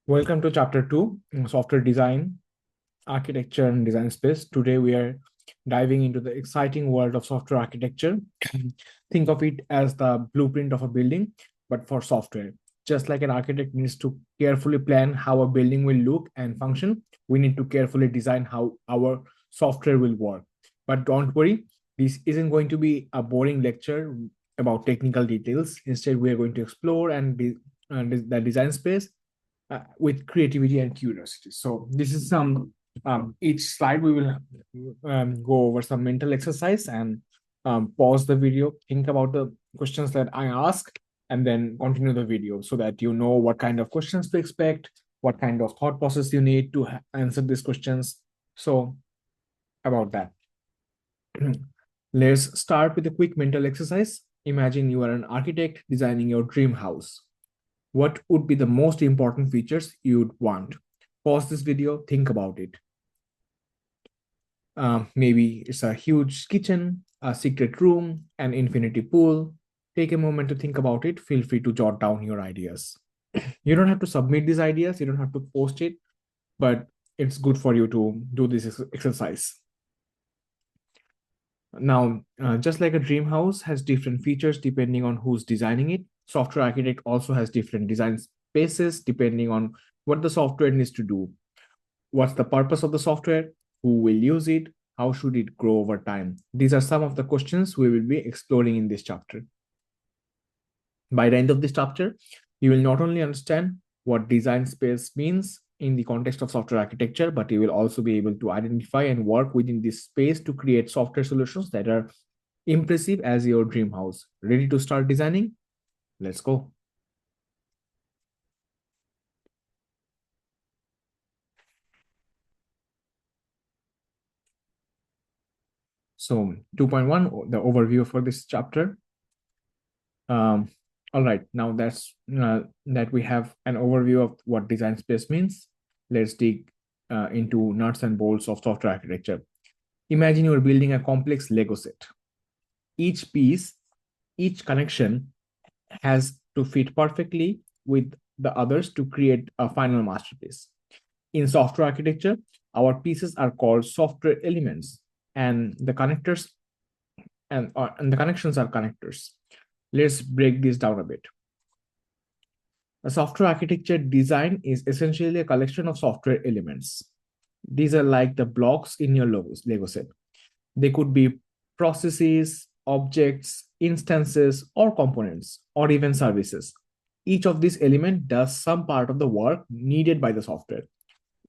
Welcome to chapter 2, software design, architecture, and design space. Today we are diving into the exciting world of software architecture. Think of it as the blueprint of a building, but for software. Just like an architect needs to carefully plan how a building will look and function, we need to carefully design how our software will work. But don't worry, this isn't going to be a boring lecture about technical details. Instead, we are going to explore the design space with creativity and curiosity. So this is some each slide we will go over some mental exercise and pause the video, think about the questions that I ask, and then continue the video so that you know what kind of questions to expect, what kind of thought process you need to answer these questions. So about that. Let's start with a quick mental exercise. Imagine you are an architect designing your dream house. What would be the most important features you'd want? Pause this video, think about it. Maybe it's a huge kitchen, a secret room, an infinity pool. Take a moment to think about it. Feel free to jot down your ideas. You don't have to submit these ideas, you don't have to post it, but it's good for you to do this exercise. Now, just like a dream house has different features depending on who's designing it, software architect also has different design spaces depending on what the software needs to do. What's the purpose of the software? Who will use it? How should it grow over time? These are some of the questions we will be exploring in this chapter. By the end of this chapter, you will not only understand what design space means in the context of software architecture, but you will also be able to identify and work within this space to create software solutions that are impressive as your dream house. Ready to start designing? Let's go. So 2.1, the overview for this chapter. Um, all right, now that we have an overview of what design space means, let's dig into nuts and bolts of software architecture. Imagine you're building a complex Lego set. Each piece, each connection has to fit perfectly with the others to create a final masterpiece. In software architecture, our pieces are called software elements, and the connectors and the connections are connectors. Let's break this down a bit. A software architecture design is essentially a collection of software elements. These are like the blocks in your Lego set. They could be processes, objects, instances, or components, or even services. Each of these elements does some part of the work needed by the software.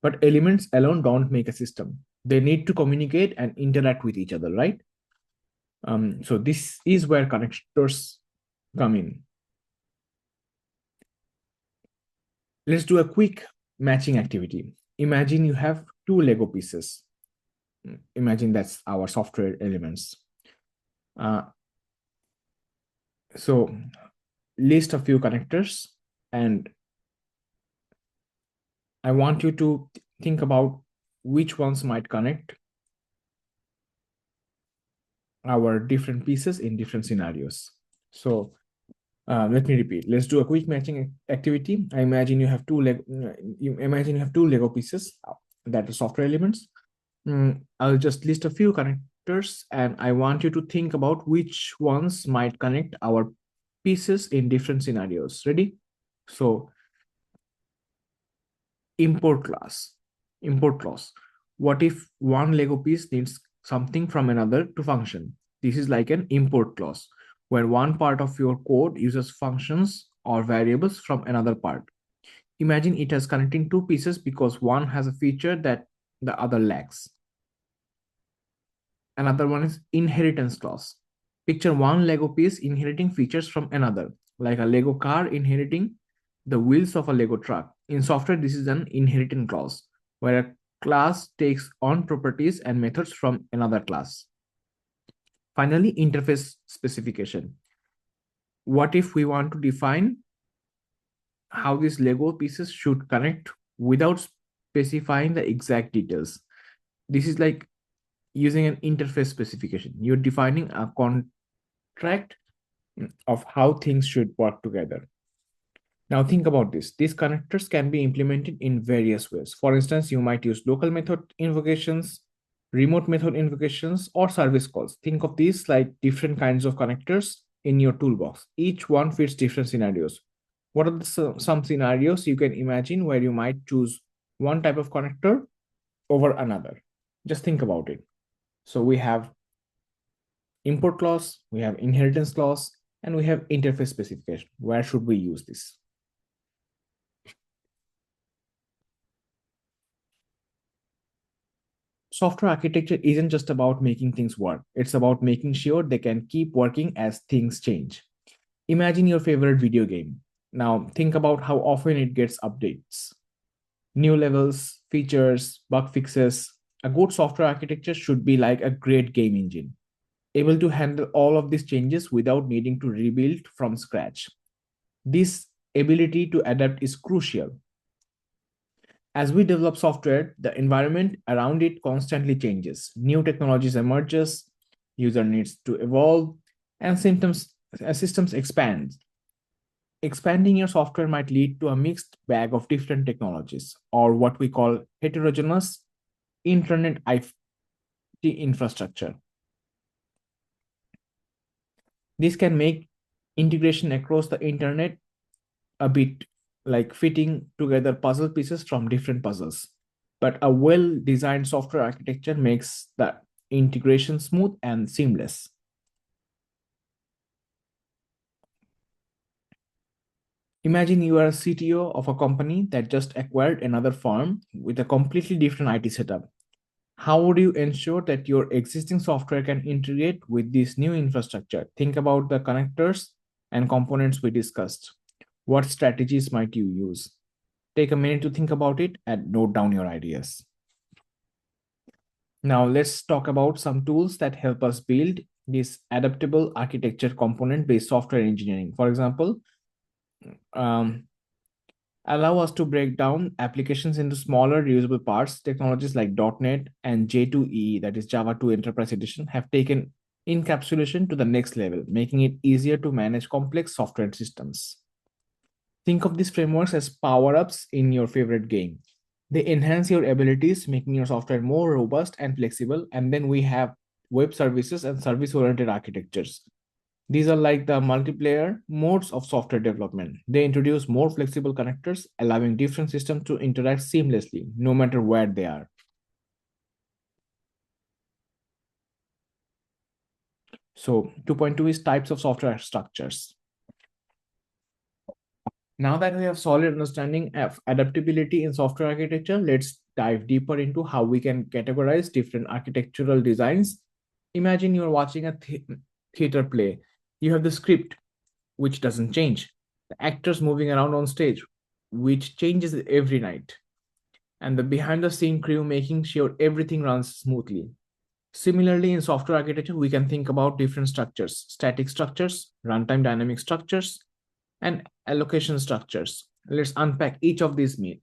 But elements alone don't make a system. They need to communicate and interact with each other, right? So this is where connectors come in. Let's do a quick matching activity. Imagine you have two Lego pieces. Imagine that's our software elements. Uh, so list a few connectors, and I want you to think about which ones might connect our different pieces in different scenarios. So let me repeat. Let's do a quick matching activity. I imagine you have two Lego pieces that are software elements. I'll just list a few connectors, and I want you to think about which ones might connect our pieces in different scenarios. Ready? So import class, import clause. What if one Lego piece needs something from another to function? This is like an import clause where one part of your code uses functions or variables from another part. Imagine it as connecting two pieces because one has a feature that the other lacks. Another one is inheritance clause. Picture one Lego piece inheriting features from another, like a Lego car inheriting the wheels of a Lego truck. In software, this is an inheritance clause, where a class takes on properties and methods from another class. Finally, interface specification. What if we want to define how these Lego pieces should connect without specifying the exact details? This is like using an interface specification. You're defining a contract of how things should work together. Now think about this. These connectors can be implemented in various ways. For instance, you might use local method invocations, remote method invocations, or service calls. Think of these like different kinds of connectors in your toolbox. Each one fits different scenarios. What are some scenarios you can imagine where you might choose one type of connector over another? Just think about it. So we have import clause, we have inheritance clause, and we have interface specification. Where should we use this? Software architecture isn't just about making things work, it's about making sure they can keep working as things change. Imagine your favorite video game. Now, think about how often it gets updates, new levels, features, bug fixes. A good software architecture should be like a great game engine, able to handle all of these changes without needing to rebuild from scratch. This ability to adapt is crucial. As we develop software, the environment around it constantly changes. New technologies emerges, user needs to evolve, and systems expand. Expanding your software might lead to a mixed bag of different technologies, or what we call heterogeneous internet IT infrastructure. This can make integration across the internet a bit like fitting together puzzle pieces from different puzzles. But a well designed software architecture makes the integration smooth and seamless. Imagine you are a CTO of a company that just acquired another firm with a completely different IT setup. How would you ensure that your existing software can integrate with this new infrastructure? Think about the connectors and components we discussed. What strategies might you use? Take a minute to think about it and note down your ideas. Now, let's talk about some tools that help us build this adaptable architecture component based software engineering. For example, um, allow us to break down applications into smaller reusable parts. Technologies like .NET and J2EE, that is Java 2 Enterprise Edition, have taken encapsulation to the next level, making it easier to manage complex software systems. Think of these frameworks as power ups in your favorite game. They enhance your abilities, making your software more robust and flexible. And then we have web services and service oriented architectures. These are like the multiplayer modes of software development. They introduce more flexible connectors, allowing different systems to interact seamlessly, no matter where they are. So, 2.2 is types of software structures. Now that we have solid understanding of adaptability in software architecture, let's dive deeper into how we can categorize different architectural designs. Imagine you're watching a theater play. You have the script, which doesn't change, the actors moving around on stage, which changes every night, and the behind the scene crew making sure everything runs smoothly. Similarly, in software architecture, we can think about different structures: static structures, runtime dynamic structures, and allocation structures. Let's unpack each of these means.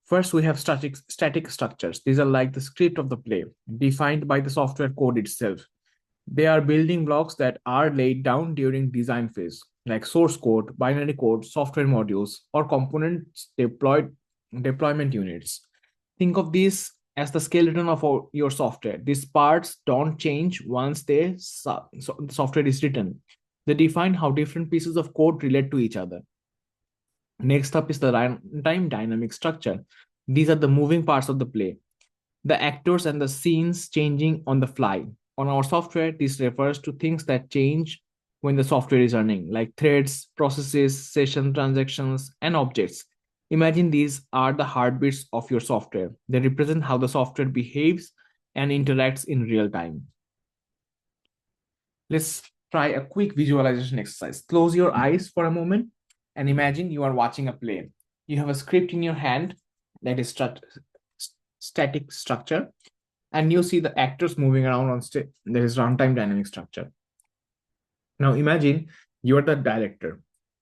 First, we have static structures. These are like the script of the play, defined by the software code itself. They are building blocks that are laid down during design phase, like source code, binary code, software modules, or components deployment units. Think of these as the skeleton of your software. These parts don't change once the software is written. They define how different pieces of code relate to each other. Next up is the runtime dynamic structure. These are the moving parts of the play, the actors and the scenes changing on the fly. On our software, this refers to things that change when the software is running, like threads, processes, session transactions, and objects. Imagine these are the heartbeats of your software. They represent how the software behaves and interacts in real time. Let's try a quick visualization exercise. Close your eyes for a moment and imagine you are watching a play. You have a script in your hand that is static structure, and you see the actors moving around on stage. There is runtime dynamic structure. Now imagine you're the director.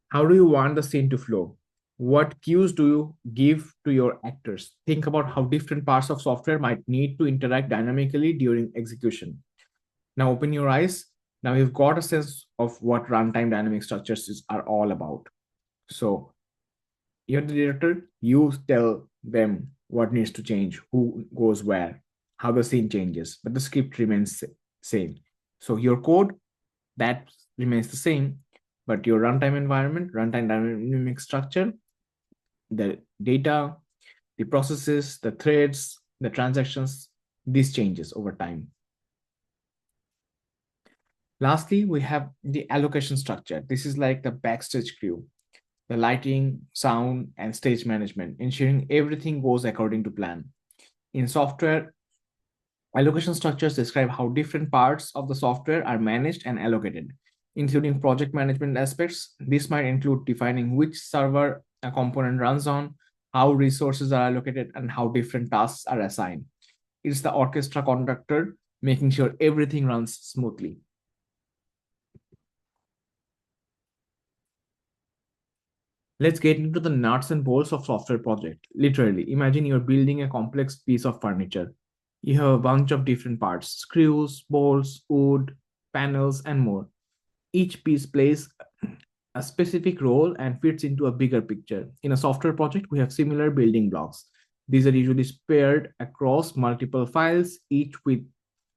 How do you want the scene to flow? What cues do you give to your actors? Think about how different parts of software might need to interact dynamically during execution. Now open your eyes. Now you've got a sense of what runtime dynamic structures are all about. So you're the director, you tell them what needs to change, who goes where, how the scene changes, but the script remains same. So your code that remains the same, but your runtime environment, runtime dynamic structure, the data, the processes, the threads, the transactions, this changes over time. Lastly, we have the allocation structure. This is like the backstage crew, the lighting, sound, and stage management, ensuring everything goes according to plan. In software, allocation structures describe how different parts of the software are managed and allocated, including project management aspects. This might include defining which server a component runs on, how resources are allocated, and how different tasks are assigned. It's the orchestra conductor making sure everything runs smoothly. Let's get into the nuts and bolts of software project. Literally, imagine you're building a complex piece of furniture. You have a bunch of different parts, screws, bolts, wood, panels, and more. Each piece plays a specific role and fits into a bigger picture. In a software project, we have similar building blocks. These are usually spared across multiple files, each with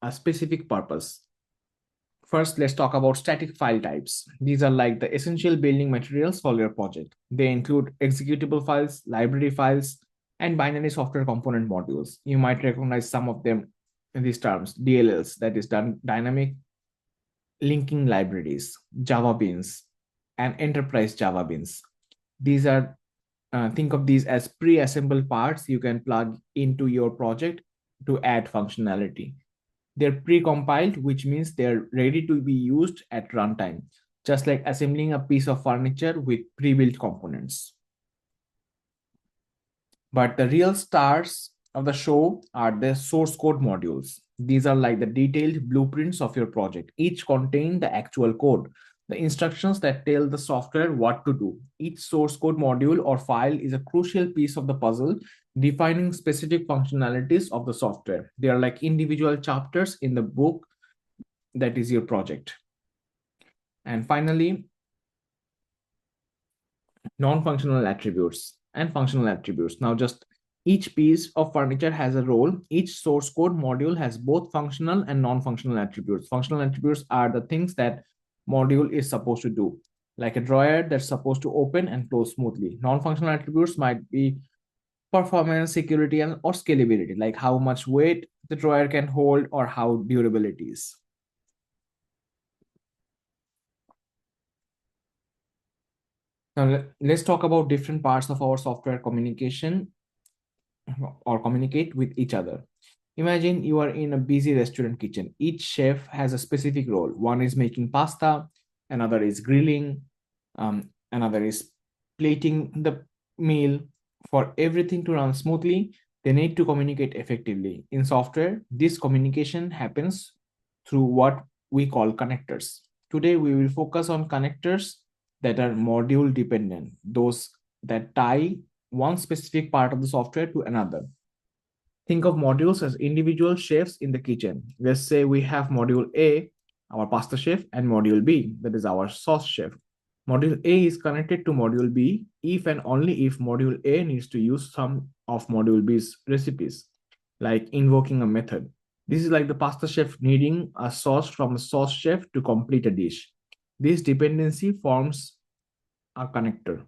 a specific purpose. First, let's talk about static file types. These are like the essential building materials for your project. They include executable files, library files, and binary software component modules. You might recognize some of them in these terms: DLLs, that is dynamic linking libraries, Java beans, and enterprise Java beans. These are, think of these as pre-assembled parts you can plug into your project to add functionality. They're pre-compiled, which means they're ready to be used at runtime, just like assembling a piece of furniture with pre-built components. But the real stars of the show are the source code modules. These are like the detailed blueprints of your project. Each contain the actual code, the instructions that tell the software what to do. Each source code module or file is a crucial piece of the puzzle, defining specific functionalities of the software. They are like individual chapters in the book that is your project. And finally, non-functional attributes and functional attributes. Now, just each piece of furniture has a role. Each source code module has both functional and non-functional attributes. Functional attributes are the things that module is supposed to do, like a drawer that's supposed to open and close smoothly. Non-functional attributes might be performance, security, and or scalability, like how much weight the drawer can hold or how durable it is. Now, let's talk about different parts of our software communication or communicate with each other. Imagine you are in a busy restaurant kitchen. Each chef has a specific role. One is making pasta, another is grilling, another is plating the meal. For everything to run smoothly, they need to communicate effectively. In software, this communication happens through what we call connectors. Today, we will focus on connectors that are module dependent, those that tie one specific part of the software to another. Think of modules as individual chefs in the kitchen. Let's say we have module A, our pasta chef, and module B, that is our sauce chef. Module A is connected to module B if and only if module A needs to use some of module B's recipes, like invoking a method. This is like the pasta chef needing a sauce from a sauce chef to complete a dish. This dependency forms a connector.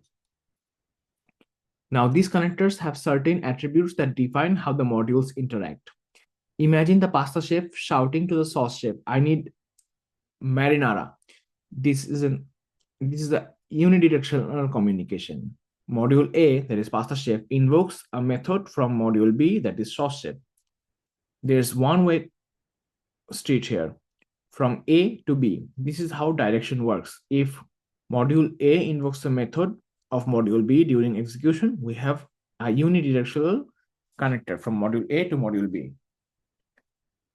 Now, these connectors have certain attributes that define how the modules interact. Imagine the pasta chef shouting to the sauce chef, I need marinara. This is an this is the unidirectional communication. Module A, that is pasta chef, invokes a method from module B, that is sauce chef. There's one way street here from A to B. This is how direction works. If module A invokes a method of module B during execution, we have a unidirectional connector from module A to module B.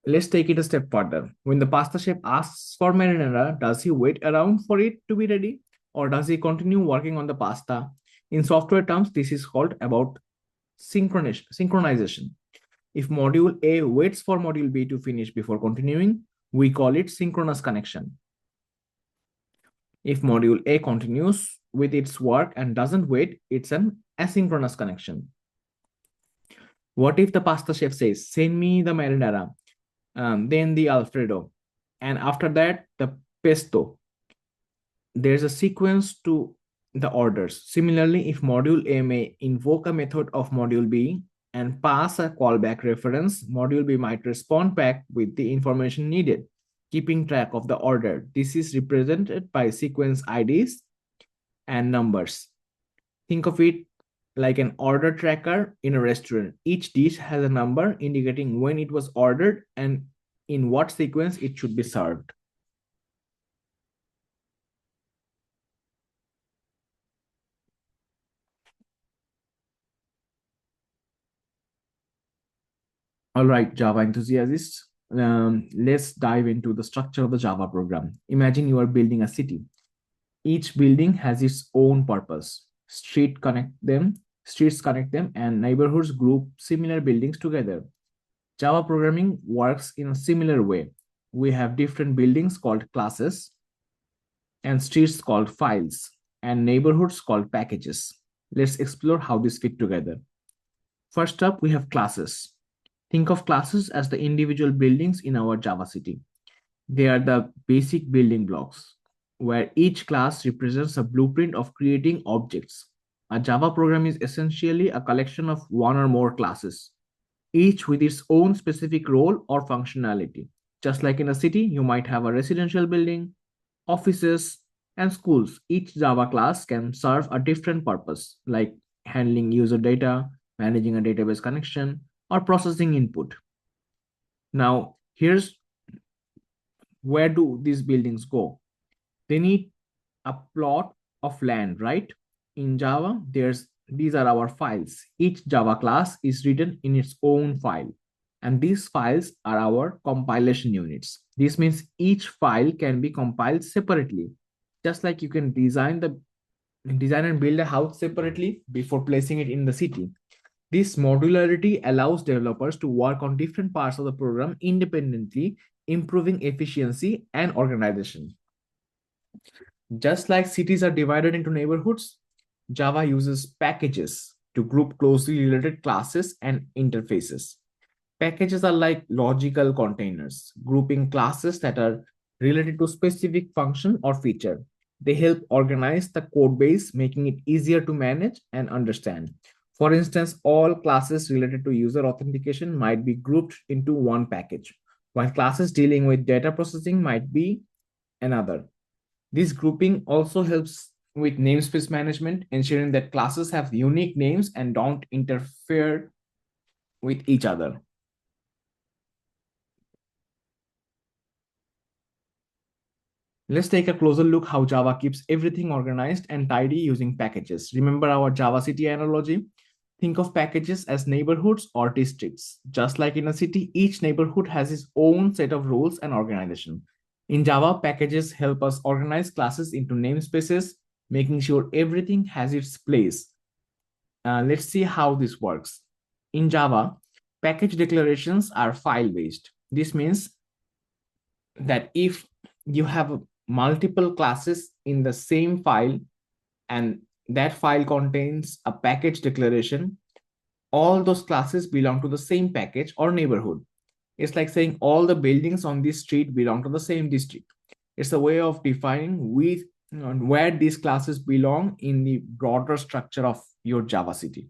Let's take it a step further. When the pasta chef asks for marinara, does he wait around for it to be ready? Or does he continue working on the pasta? In software terms, this is called about synchronization. If module A waits for module B to finish before continuing, we call it synchronous connection. If module A continues with its work and doesn't wait, it's an asynchronous connection. What if the pasta chef says, send me the marinara, then the Alfredo, and after that, the pesto? There's a sequence to the orders. Similarly, if module A may invoke a method of module B and pass a callback reference, module B might respond back with the information needed, keeping track of the order. This is represented by sequence IDs and numbers. Think of it like an order tracker in a restaurant. Each dish has a number indicating when it was ordered and in what sequence it should be served. All right, Java enthusiasts, let's dive into the structure of the Java program. Imagine you are building a city. Each building has its own purpose. Streets connect them, and neighborhoods group similar buildings together. Java programming works in a similar way. We have different buildings called classes, and streets called files, and neighborhoods called packages. Let's explore how these fit together. First up, we have classes. Think of classes as the individual buildings in our Java city. They are the basic building blocks, where each class represents a blueprint of creating objects. A Java program is essentially a collection of one or more classes, each with its own specific role or functionality. Just like in a city, you might have a residential building, offices, and schools. Each Java class can serve a different purpose, like handling user data, managing a database connection, or processing input. Now, here's where do these buildings go? They need a plot of land, right? In Java, these are our files. Each Java class is written in its own file, and these files are our compilation units. This means each file can be compiled separately, just like you can design and build a house separately before placing it in the city. This modularity allows developers to work on different parts of the program independently, improving efficiency and organization. Just like cities are divided into neighborhoods, Java uses packages to group closely related classes and interfaces. Packages are like logical containers, grouping classes that are related to specific function or feature. They help organize the code base, making it easier to manage and understand. For instance, all classes related to user authentication might be grouped into one package, while classes dealing with data processing might be another. This grouping also helps with namespace management, ensuring that classes have unique names and don't interfere with each other. Let's take a closer look how Java keeps everything organized and tidy using packages. Remember our Java city analogy? Think of packages as neighborhoods or districts. Just like in a city, each neighborhood has its own set of rules and organization. In Java, packages help us organize classes into namespaces, making sure everything has its place. Let's see how this works. In Java, package declarations are file-based. This means that if you have multiple classes in the same file and that file contains a package declaration, all those classes belong to the same package or neighborhood. It's like saying all the buildings on this street belong to the same district. It's a way of defining where these classes belong in the broader structure of your Java city.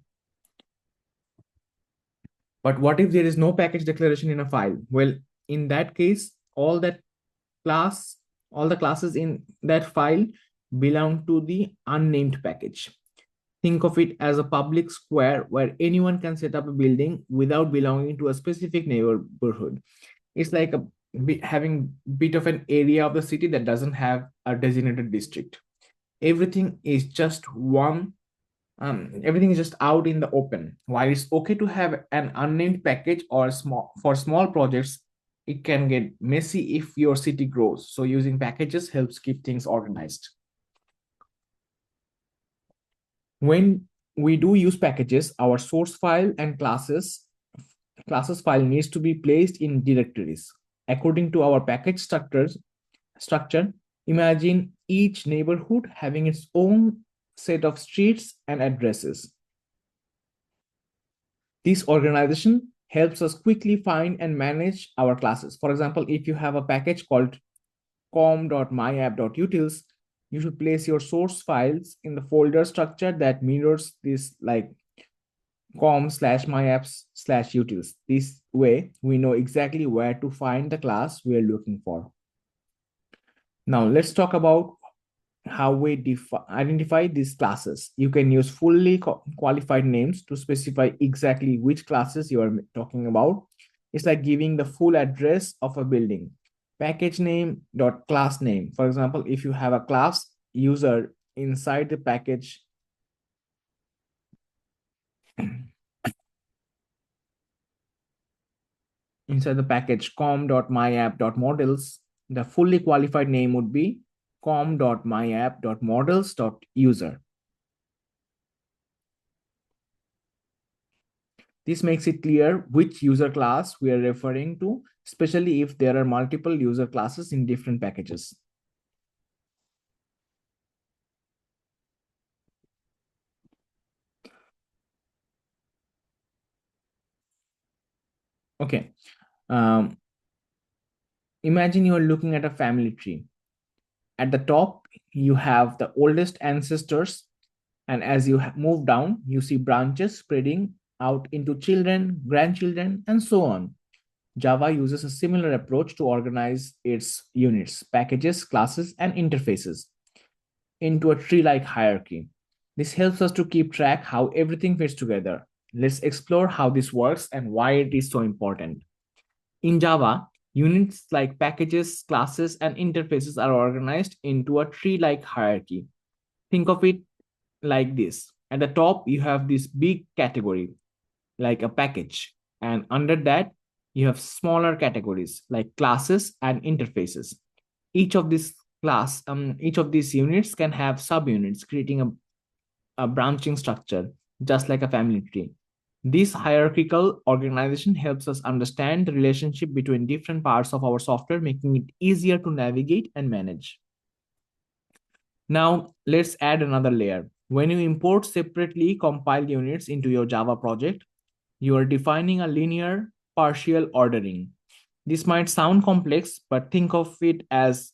But what if there is no package declaration in a file? Well, in that case, class, all the classes in that file belong to the unnamed package. Think of it as a public square where anyone can set up a building without belonging to a specific neighborhood. It's like having a bit of an area of the city that doesn't have a designated district. Everything is just everything is just out in the open. While it's okay to have an unnamed package or for small projects, it can get messy if your city grows. So using packages helps keep things organized. When we do use packages, our source file and classes file needs to be placed in directories. According to our structure, imagine each neighborhood having its own set of streets and addresses. This organization helps us quickly find and manage our classes. For example, if you have a package called com.myapp.utils, you should place your source files in the folder structure that mirrors this, like com/myapps/utils. This way, we know exactly where to find the class we are looking for. Now, let's talk about how we identify these classes. You can use fully qualified names to specify exactly which classes you are talking about. It's like giving the full address of a building. Package name dot class name. For example, if you have a class user inside the package, inside the package com.myapp.models, the fully qualified name would be com.myapp.models.user. This makes it clear which user class we are referring to, especially if there are multiple user classes in different packages. Okay. Imagine you are looking at a family tree. At the top, you have the oldest ancestors, and as you move down, you see branches spreading out into children, grandchildren, and so on. Java uses a similar approach to organize its units, packages, classes, and interfaces into a tree-like hierarchy. This helps us to keep track how everything fits together. Let's explore how this works and why it is so important. In Java, units like packages, classes, and interfaces are organized into a tree-like hierarchy. Think of it like this. At the top, you have this big category, like a package. And under that, you have smaller categories like classes and interfaces. Each of each of these units can have subunits, creating a branching structure, just like a family tree. This hierarchical organization helps us understand the relationship between different parts of our software, making it easier to navigate and manage. Now, let's add another layer. When you import separately compiled units into your Java project, you are defining a linear partial ordering. This might sound complex, but think of it as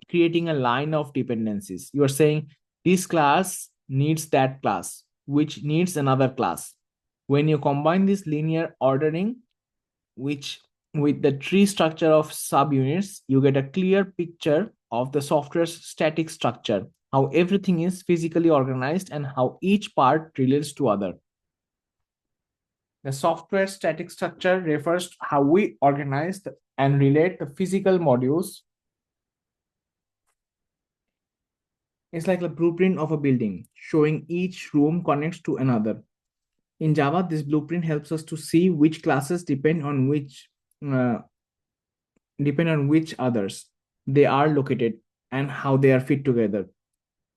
creating a line of dependencies. You are saying this class needs that class, which needs another class. When you combine this linear ordering, which with the tree structure of subunits, you get a clear picture of the software's static structure, how everything is physically organized and how each part relates to other. The software static structure refers to how we organize and relate the physical modules. It's like a blueprint of a building, showing each room connects to another. In Java, this blueprint helps us to see which classes uh, depend on which others they are located and how they are fit together.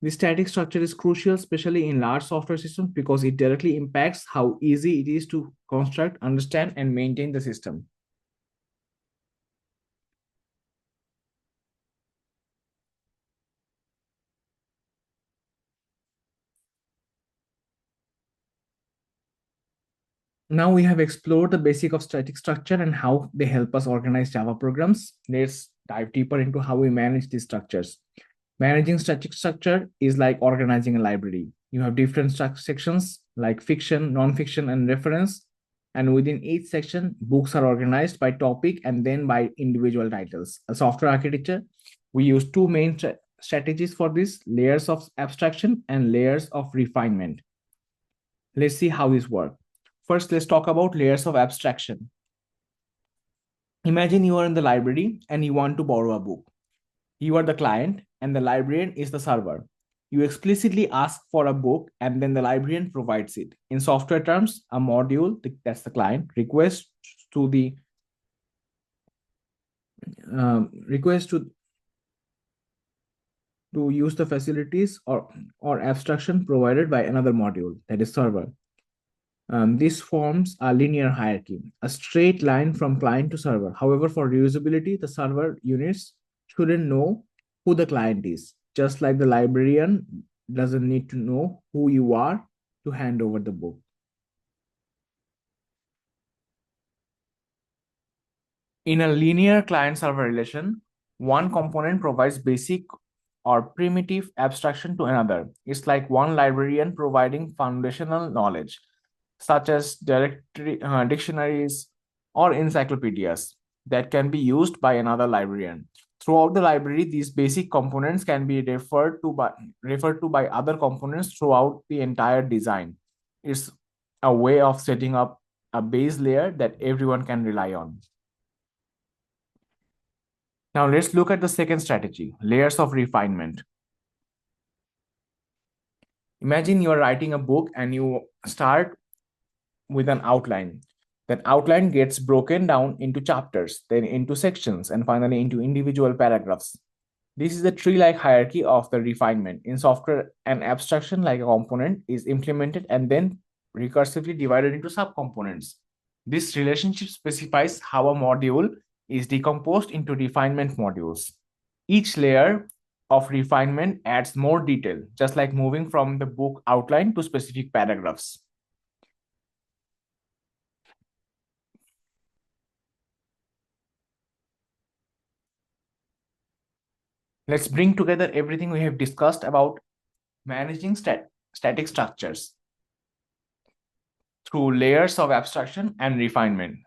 This static structure is crucial, especially in large software systems, because it directly impacts how easy it is to construct, understand, and maintain the system. Now we have explored the basic of static structure and how they help us organize Java programs. Let's dive deeper into how we manage these structures. Managing static structure is like organizing a library. You have different sections like fiction, non-fiction, and reference. And within each section, books are organized by topic and then by individual titles. A software architecture, we use two main strategies for this: layers of abstraction and layers of refinement. Let's see how this works. First, let's talk about layers of abstraction. Imagine you are in the library and you want to borrow a book. You are the client and the librarian is the server. You explicitly ask for a book and then the librarian provides it. In software terms, a module, that's the client, to the request to use the facilities or abstraction provided by another module, that is server. This forms a linear hierarchy, a straight line from client to server. However, for reusability, the server units shouldn't know who the client is. Just like the librarian doesn't need to know who you are to hand over the book. In a linear client-server relation, one component provides basic or primitive abstraction to another. It's like one librarian providing foundational knowledge, such as dictionaries or encyclopedias, that can be used by another librarian. Throughout the library, these basic components can be referred to by other components throughout the entire design. It's a way of setting up a base layer that everyone can rely on. Now let's look at the second strategy, layers of refinement. Imagine you're writing a book and you start with an outline. That outline gets broken down into chapters, then into sections, and finally into individual paragraphs. This is the tree-like hierarchy of the refinement. In software, an abstraction like a component is implemented and then recursively divided into subcomponents. This relationship specifies how a module is decomposed into refinement modules. Each layer of refinement adds more detail, just like moving from the book outline to specific paragraphs. Let's bring together everything we have discussed about managing static structures through layers of abstraction and refinement.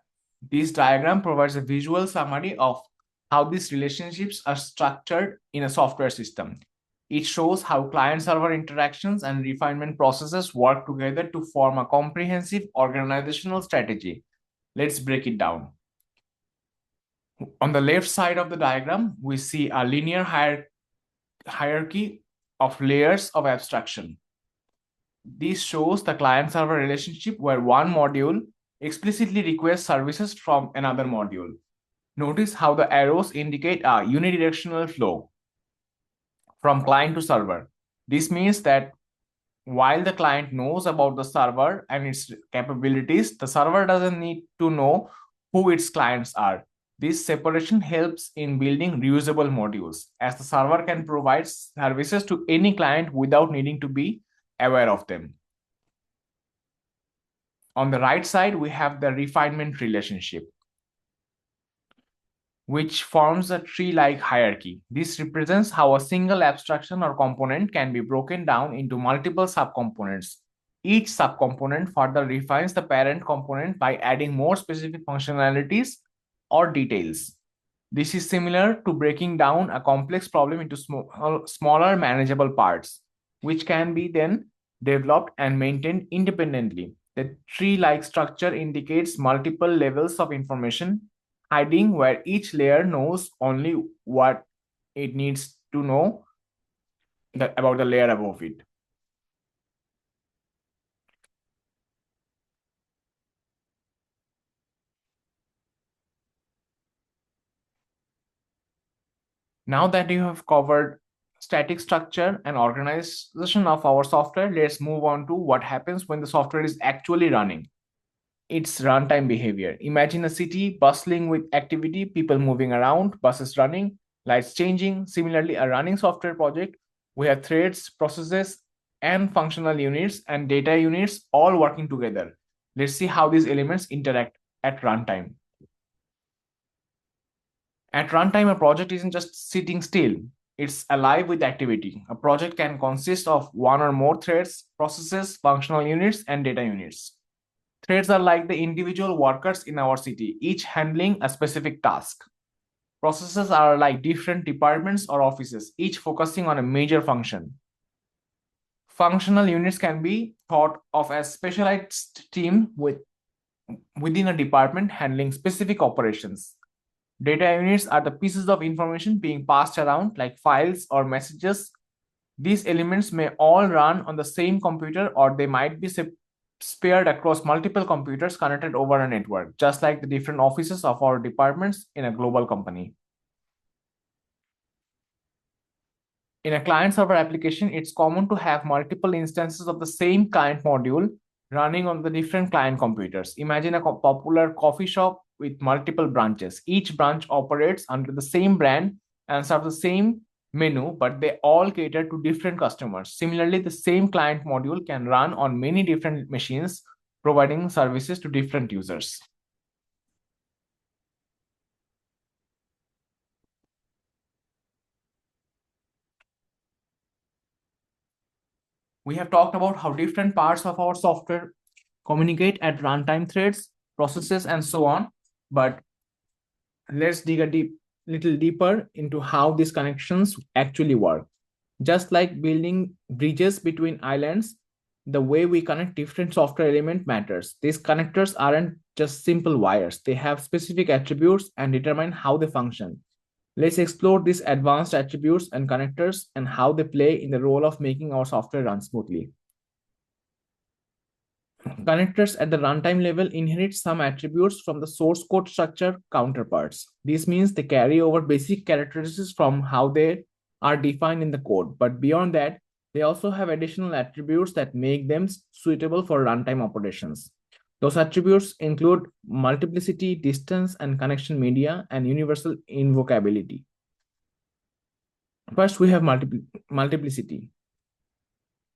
This diagram provides a visual summary of how these relationships are structured in a software system. It shows how client-server interactions and refinement processes work together to form a comprehensive organizational strategy. Let's break it down. On the left side of the diagram, we see a linear hierarchy of layers of abstraction. This shows the client-server relationship where one module explicitly requests services from another module. Notice how the arrows indicate a unidirectional flow from client to server. This means that while the client knows about the server and its capabilities, the server doesn't need to know who its clients are. This separation helps in building reusable modules, as the server can provide services to any client without needing to be aware of them. On the right side, we have the refinement relationship, which forms a tree-like hierarchy. This represents how a single abstraction or component can be broken down into multiple subcomponents. Each subcomponent further refines the parent component by adding more specific functionalities or details. This is similar to breaking down a complex problem into smaller manageable parts, which can be then developed and maintained independently. The tree-like structure indicates multiple levels of information hiding where each layer knows only what it needs to know about the layer above it. Now that you have covered static structure and organization of our software, let's move on to what happens when the software is actually running. It's runtime behavior. Imagine a city bustling with activity, people moving around, buses running, lights changing. Similarly, a running software project, we have threads, processes, and functional units and data units all working together. Let's see how these elements interact at runtime. At runtime, a project isn't just sitting still, it's alive with activity. A project can consist of one or more threads, processes, functional units, and data units. Threads are like the individual workers in our city, each handling a specific task. Processes are like different departments or offices, each focusing on a major function. Functional units can be thought of as specialized teams within a department handling specific operations. Data units are the pieces of information being passed around, like files or messages. These elements may all run on the same computer, or they might be spared across multiple computers connected over a network, just like the different offices of our departments in a global company. In a client-server application, it's common to have multiple instances of the same client module running on the different client computers. Imagine a popular coffee shop with multiple branches. Each branch operates under the same brand and serves the same menu, but they all cater to different customers. Similarly, the same client module can run on many different machines, providing services to different users. We have talked about how different parts of our software communicate at runtime threads, processes, and so on. But let's dig a little deeper into how these connections actually work. Just like building bridges between islands, the way we connect different software element matters. These connectors aren't just simple wires. They have specific attributes and determine how they function. Let's explore these advanced attributes and connectors and how they play in the role of making our software run smoothly. Connectors at the runtime level inherit some attributes from the source code structure counterparts. This means they carry over basic characteristics from how they are defined in the code. But beyond that, they also have additional attributes that make them suitable for runtime operations. Those attributes include multiplicity, distance, and connection media, and universal invocability. First, we have multiplicity.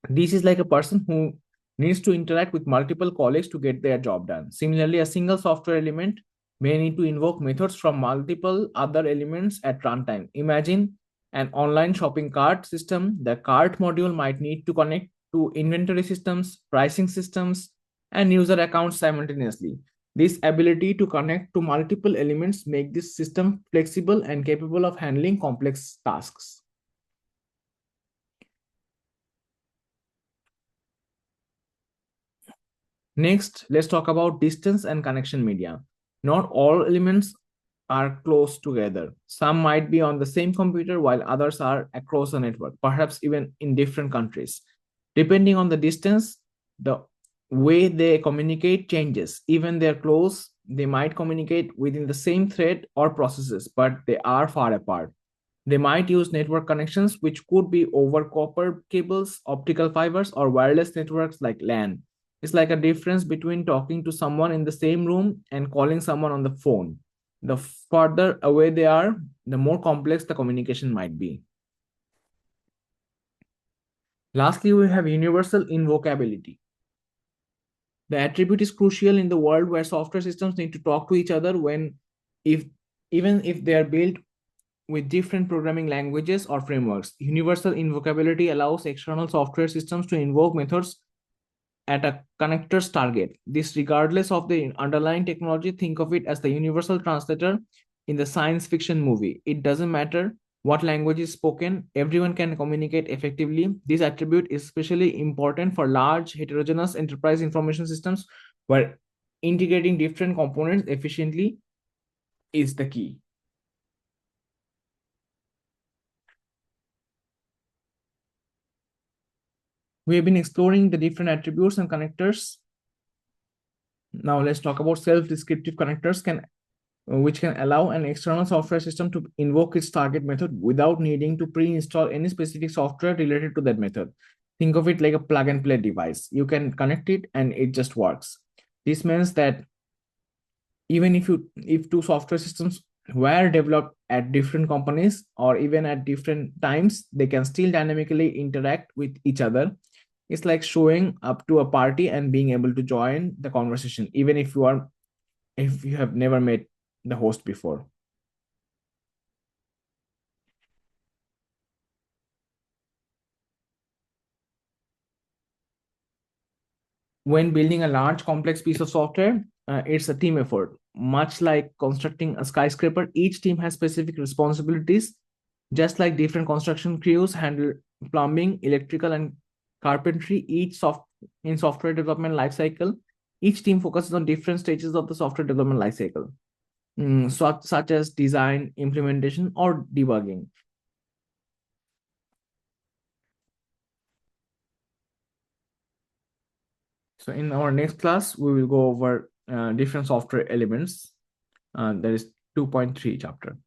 This is like a person who needs to interact with multiple colleagues to get their job done. Similarly, a single software element may need to invoke methods from multiple other elements at runtime. Imagine an online shopping cart system. The cart module might need to connect to inventory systems, pricing systems, and user accounts simultaneously. This ability to connect to multiple elements make this system flexible and capable of handling complex tasks. Next, let's talk about distance and connection media. Not all elements are close together. Some might be on the same computer while others are across the network, perhaps even in different countries. Depending on the distance, the way they communicate changes. Even they're close, they might communicate within the same thread or processes, but they are far apart. They might use network connections, which could be over copper cables, optical fibers, or wireless networks like LAN. It's like a difference between talking to someone in the same room and calling someone on the phone. The farther away they are, the more complex the communication might be. Lastly, we have universal invocability. The attribute is crucial in the world where software systems need to talk to each other when, if even if they are built with different programming languages or frameworks. Universal invocability allows external software systems to invoke methods at a connector's target. This, regardless of the underlying technology, think of it as the universal translator in the science fiction movie. It doesn't matter what language is spoken, everyone can communicate effectively. This attribute is especially important for large, heterogeneous enterprise information systems where integrating different components efficiently is the key. We have been exploring the different attributes and connectors. Now let's talk about self-descriptive connectors which can allow an external software system to invoke its target method without needing to pre-install any specific software related to that method. Think of it like a plug and play device. You can connect it and it just works. This means that even if two software systems were developed at different companies or even at different times, they can still dynamically interact with each other. It's like showing up to a party and being able to join the conversation even if you have never met the host before. When building a large complex piece of software, it's a team effort. Much like constructing a skyscraper, each team has specific responsibilities. Just like different construction crews handle plumbing, electrical, and carpentry, in software development lifecycle, each team focuses on different stages of the software development lifecycle, such as design, implementation, or debugging. So in our next class, we will go over different software elements. That is 2.3 chapter.